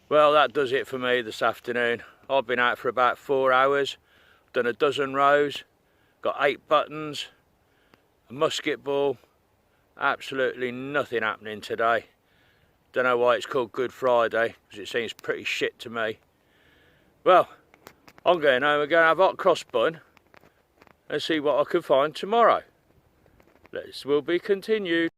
Well, that does it for me this afternoon. I've been out for about 4 hours, done a dozen rows, got 8 buttons, a musket ball. Absolutely nothing happening today. Don't know why it's called Good Friday, because it seems pretty shit to me. Well, I'm going home and going to have a hot cross bun and see what I can find tomorrow. This will be continued.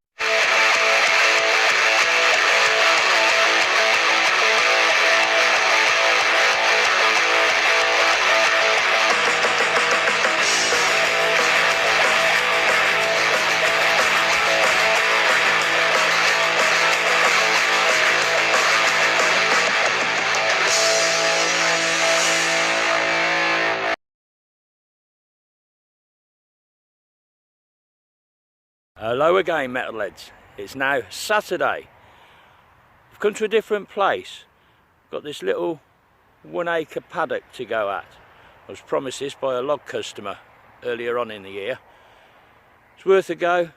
Hello again, metalheads. It's now Saturday. I've come to a different place. Got this little 1 acre paddock to go at. I was promised this by a log customer earlier on in the year. It's worth a go.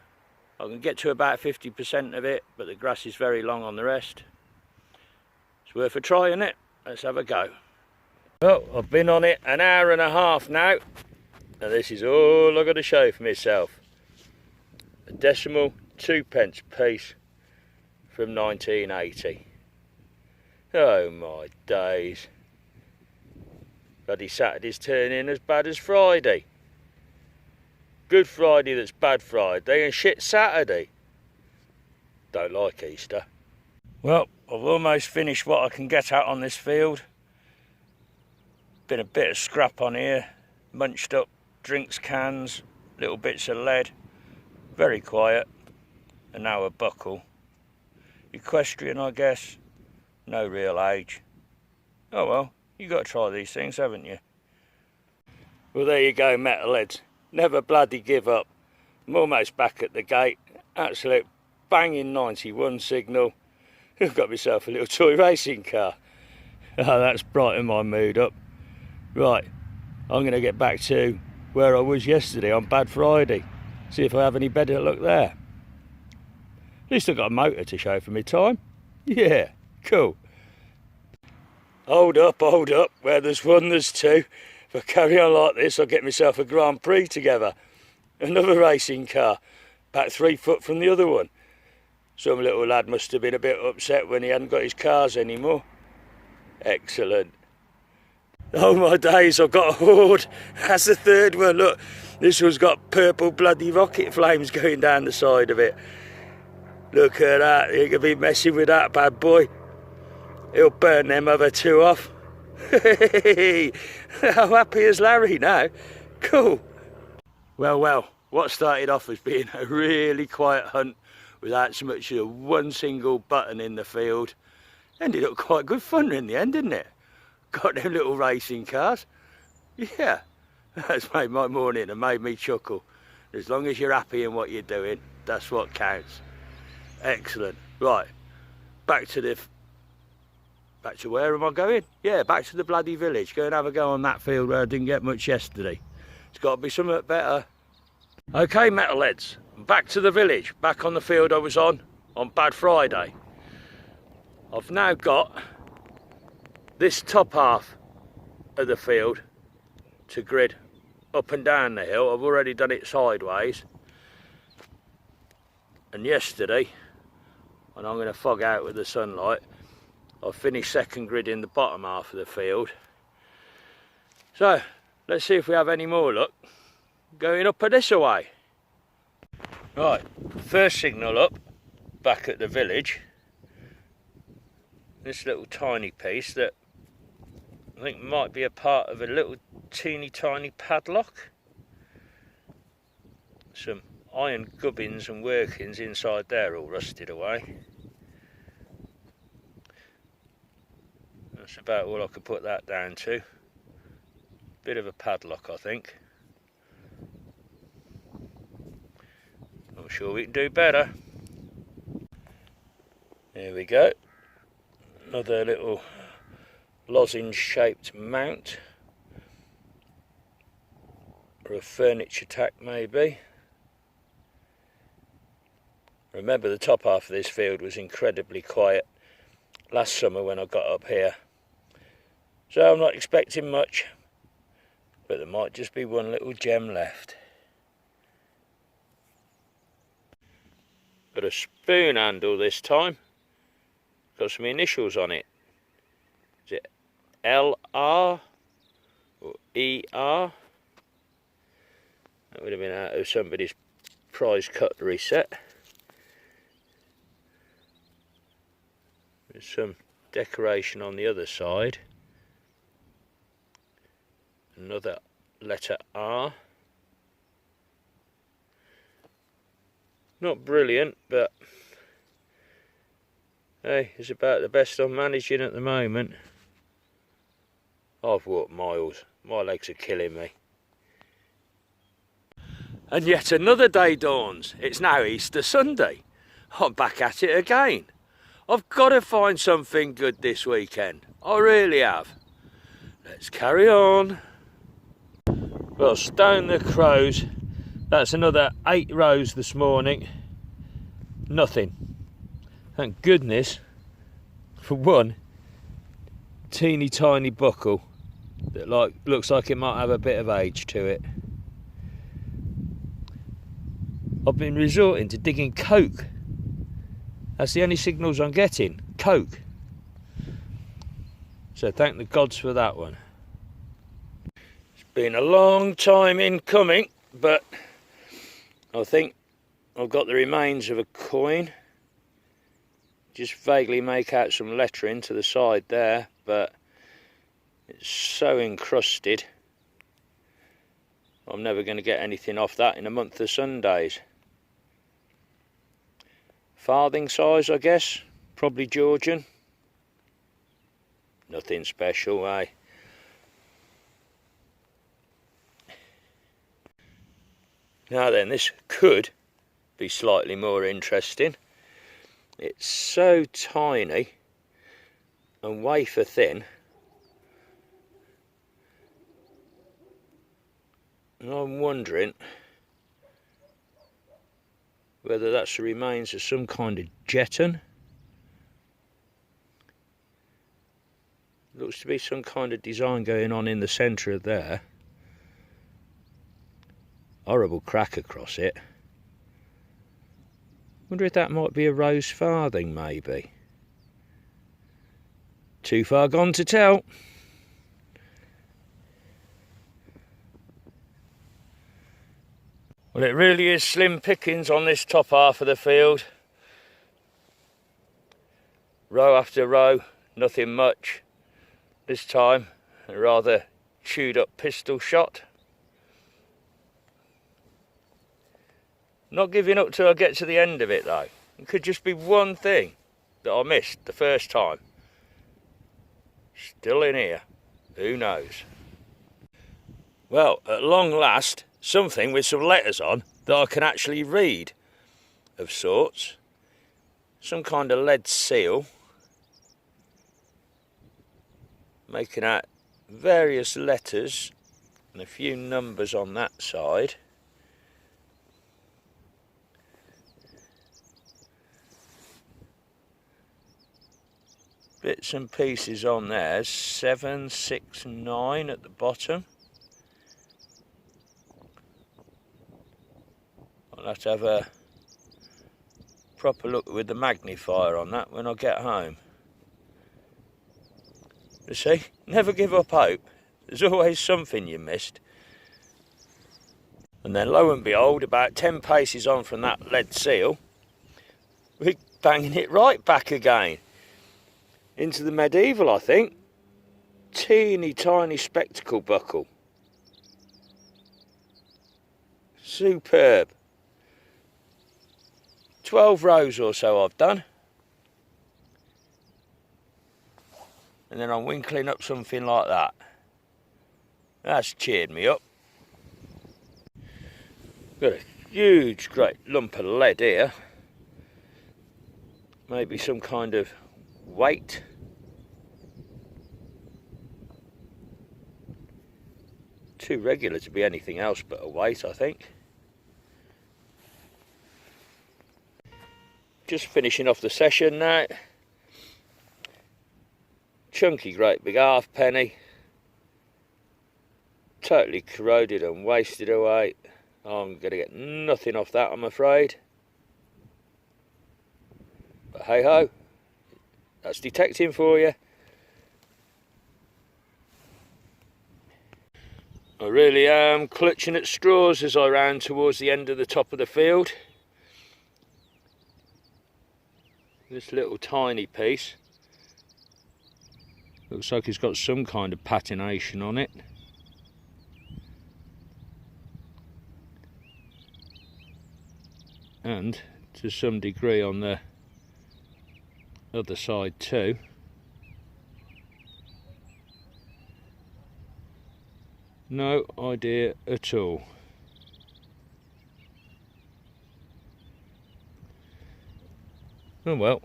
I can get to about 50% of it, but the grass is very long on the rest. It's worth a try, isn't it? Let's have a go. Well, I've been on it an hour and a half now, and this is all I've got to show for myself. A decimal 2p piece from 1980. Oh my days. Bloody Saturday's turning as bad as Friday. Good Friday that's bad Friday and shit Saturday. Don't like Easter. Well, I've almost finished what I can get out on this field. Been a bit of scrap on here, munched up drinks cans, little bits of lead. Very quiet, and now a buckle. Equestrian, I guess. No real age. Oh well, you got to try these things, haven't you? Well, there you go, metalheads. Never bloody give up. I'm almost back at the gate. Absolute banging 91 signal. I've got myself a little toy racing car. Oh, that's brightened my mood up. Right, I'm going to get back to where I was yesterday on Bad Friday. See if I have any better luck there. At least I've got a motor to show for me time. Yeah, cool. Hold up, where there's one, there's two. If I carry on like this, I'll get myself a Grand Prix together. Another racing car, about 3 foot from the other one. Some little lad must have been a bit upset when he hadn't got his cars anymore. Excellent. Oh my days, I've got a horde. That's the third one, look. This one's got purple bloody rocket flames going down the side of it. Look at that, you could be messing with that bad boy. He'll burn them other two off. How happy is Larry now? Cool. Well, what started off as being a really quiet hunt without so much as one single button in the field ended up quite good fun in the end, didn't it? Got them little racing cars. Yeah, that's made my morning and made me chuckle. As long as you're happy in what you're doing, that's what counts. Excellent. Right, back to where am I going? Yeah, back to the bloody village. Go and have a go on that field where I didn't get much yesterday. It's got to be something better. Okay, metalheads, back to the village, back on the field I was on Bad Friday. I've now got this top half of the field to grid up and down the hill. I've already done it sideways. And yesterday, and I'm going to fog out with the sunlight, I finished second grid in the bottom half of the field. So, let's see if we have any more luck going up this way. Right, first signal up, back at the village. This little tiny piece that I think might be a part of a little teeny tiny padlock. Some iron gubbins and workings inside there all rusted away. That's about all I could put that down to. Bit of a padlock, I think. Not sure we can do better. There we go. Another little lozenge shaped mount, or a furniture tack maybe. Remember, the top half of this field was incredibly quiet. last summer when I got up here. So I'm not expecting much, but there might just be one little gem left. Got a spoon handle this time. Got some initials on it. Is it LR or ER? That would have been out of somebody's prize cutlery set. There's some decoration on the other side. Another letter R. Not brilliant, but hey, it's about the best I'm managing at the moment. I've walked miles. My legs are killing me. And yet another day dawns. It's now Easter Sunday. I'm back at it again. I've got to find something good this weekend. I really have. Let's carry on. Well, stone the crows. That's another 8 rows this morning. Nothing. Thank goodness for one teeny tiny buckle that looks like it might have a bit of age to it. I've been resorting to digging coke. That's the only signals I'm getting. Coke. So thank the gods for that one. It's been a long time in coming, but I think I've got the remains of a coin. Just vaguely make out some lettering to the side there, but it's so encrusted. I'm never going to get anything off that in a month of Sundays. Farthing size, I guess. Probably Georgian. Nothing special, eh? Now then, this could be slightly more interesting. It's so tiny and wafer thin. And I'm wondering whether that's the remains of some kind of jeton. Looks to be some kind of design going on in the centre of there. Horrible crack across it. Wonder if that might be a rose farthing, maybe. Too far gone to tell. Well, it really is slim pickings on this top half of the field. Row after row, nothing much. This time, a rather chewed up pistol shot. Not giving up till I get to the end of it though. It could just be one thing that I missed the first time. Still in here. Who knows? Well, at long last, something with some letters on that I can actually read of sorts. Some kind of lead seal. Making out various letters and a few numbers on that side. Bits and pieces on there, 7, 6, 9 at the bottom. I'll have to have a proper look with the magnifier on that when I get home. You see, never give up hope. There's always something you missed. And then lo and behold, about 10 paces on from that lead seal, we're banging it right back again. Into the medieval, I think. Teeny tiny spectacle buckle. Superb. 12 rows or so I've done. And then I'm winkling up something like that. That's cheered me up. Got a huge, great lump of lead here. Maybe some kind of weight. Too regular to be anything else but a weight, I think. Just finishing off the session now. chunky great big halfpenny, totally corroded and wasted away. I'm going to get nothing off that, I'm afraid. But hey ho, that's detecting for you. I really am clutching at straws as I round towards the end of the top of the field. This little tiny piece looks like it's got some kind of patination on it. And to some degree on the other side too. No idea at all. Oh well.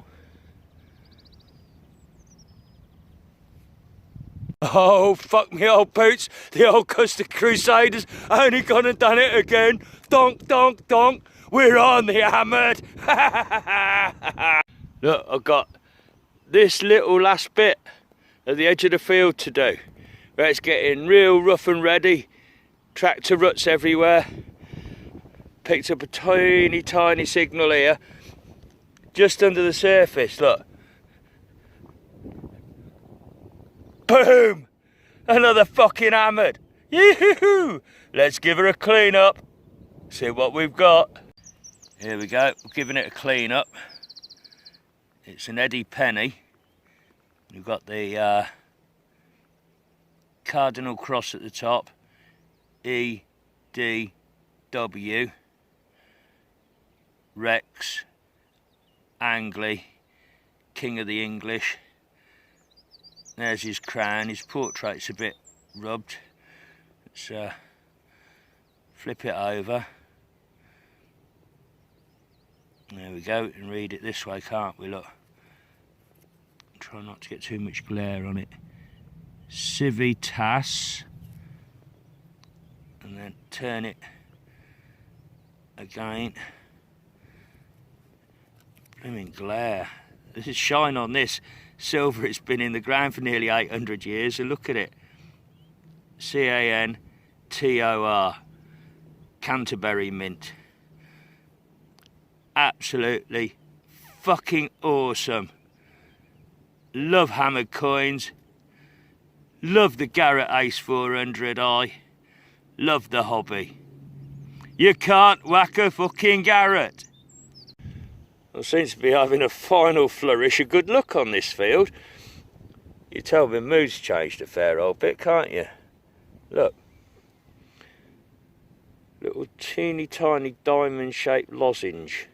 Oh, fuck me old boots. The old Custard Crusaders only gone and done it again. Donk, donk, donk. We're on the hammered. Look, I've got this little last bit at the edge of the field to do, where it's getting real rough and ready. Tractor ruts everywhere. Picked up a tiny, tiny signal here, just under the surface, look. Boom! Another fucking hammered. Yoo-hoo-hoo! Let's give her a clean up. See what we've got. Here we go, we're giving it a clean up. It's an Eddie penny. We've got the cardinal cross at the top. E-D-W. Rex. Angley. King of the English. There's his crown. His portrait's a bit rubbed. Let's flip it over. There we go. We can read it this way, can't we? Look. Try not to get too much glare on it. Civitas. And then turn it again. Blooming glare. This is shine on this silver. It's been in the ground for nearly 800 years, and look at it. C-A-N-T-O-R. Canterbury mint. Absolutely fucking awesome. Love hammered coins. Love the Garrett Ace 400i. Love the hobby. You can't whack a fucking Garrett. I seem to be having a final flourish of good luck on this field. You tell my mood's changed a fair old bit, can't you? Look. Little teeny tiny diamond shaped lozenge.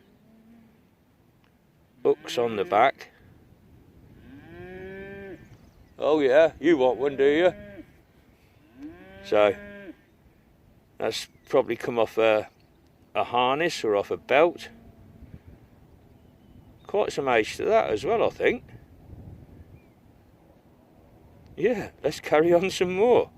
Hooks on the back. Oh yeah, you want one, do you? So, that's probably come off a harness or off a belt. Quite some age to that as well, I think. Yeah, let's carry on some more.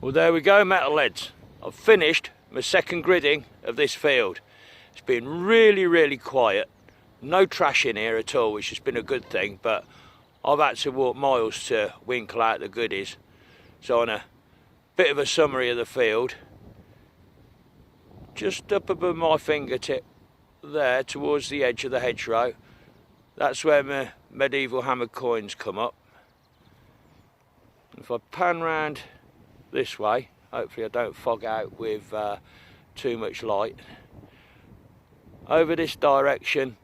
Well, there we go, metalheads. I've finished my second gridding of this field. It's been really, really quiet. No trash in here at all, which has been a good thing, but I've had to walk miles to winkle out the goodies. So on a bit of a summary of the field, just up above my fingertip there towards the edge of the hedgerow, that's where my medieval hammered coins come up. If I pan round this way, hopefully I don't fog out with too much light. Over this direction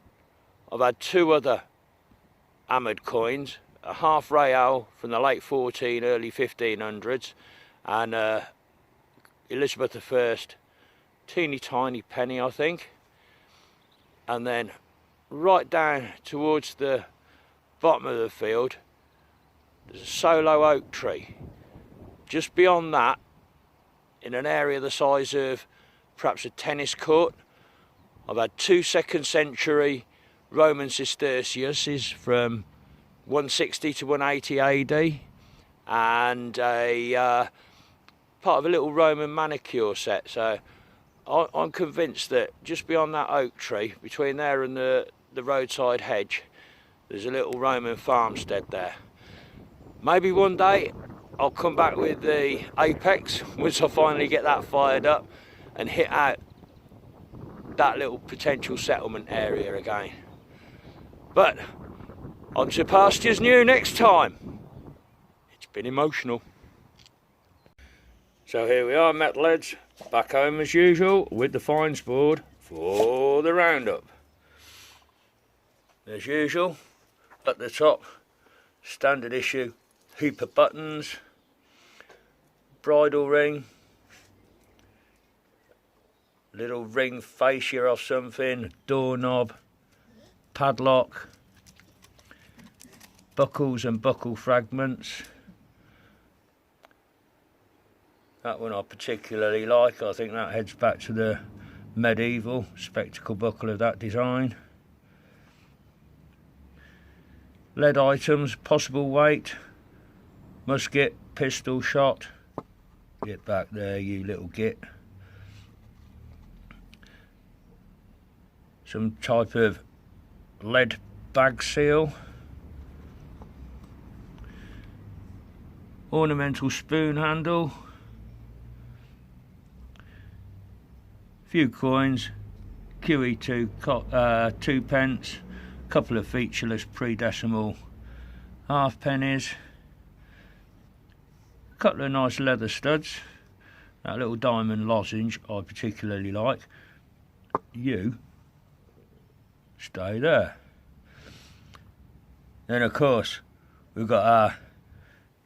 I've had two other hammered coins, a half real from the late 14, early 1500s, and Elizabeth I, teeny tiny penny I think. And then right down towards the bottom of the field there's a solo oak tree. Just beyond that, in an area the size of perhaps a tennis court, I've had two 2nd century Roman Cisterciuses from 160 to 180 AD, and a part of a little Roman manicure set. So I'm convinced that just beyond that oak tree, between there and the roadside hedge, there's a little Roman farmstead there. Maybe one day I'll come back with the apex once I finally get that fired up and hit out that little potential settlement area again. But on to pastures new next time. It's been emotional. So here we are, metalheads, back home as usual with the fines board for the roundup. As usual, at the top, standard issue, heap of buttons, bridle ring, little ring fascia of something, doorknob, padlock, buckles and buckle fragments. That one I particularly like. I think that heads back to the medieval spectacle buckle of that design. Lead items, possible weight, musket, pistol shot. Get back there, you little git. Some type of lead bag seal. Ornamental spoon handle. Few coins. QE2 2 pence. Couple of featureless pre-decimal half pennies. Couple of nice leather studs. That little diamond lozenge I particularly like. You stay there. Then of course we've got our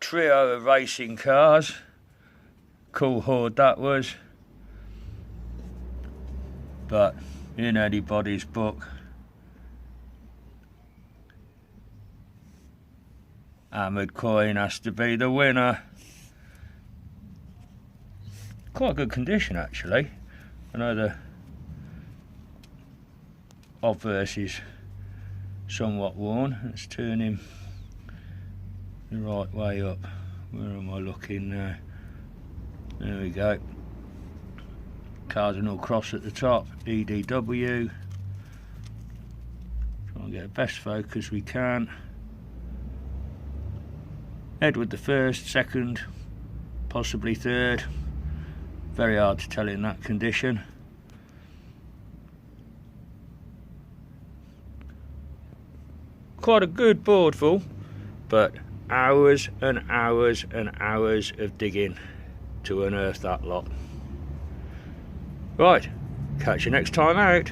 trio of racing cars. Cool hoard that was. But in anybody's book, Hammered Coin has to be the winner. Quite good condition actually. I know the obverse is somewhat worn. Let's turn him the right way up. Where am I looking now? There we go. Cardinal cross at the top, EDW. Try and get the best focus we can. Edward the First, second, possibly third. Very hard to tell in that condition. Quite a good board full, but hours and hours and hours of digging to unearth that lot. Right, catch you next time out.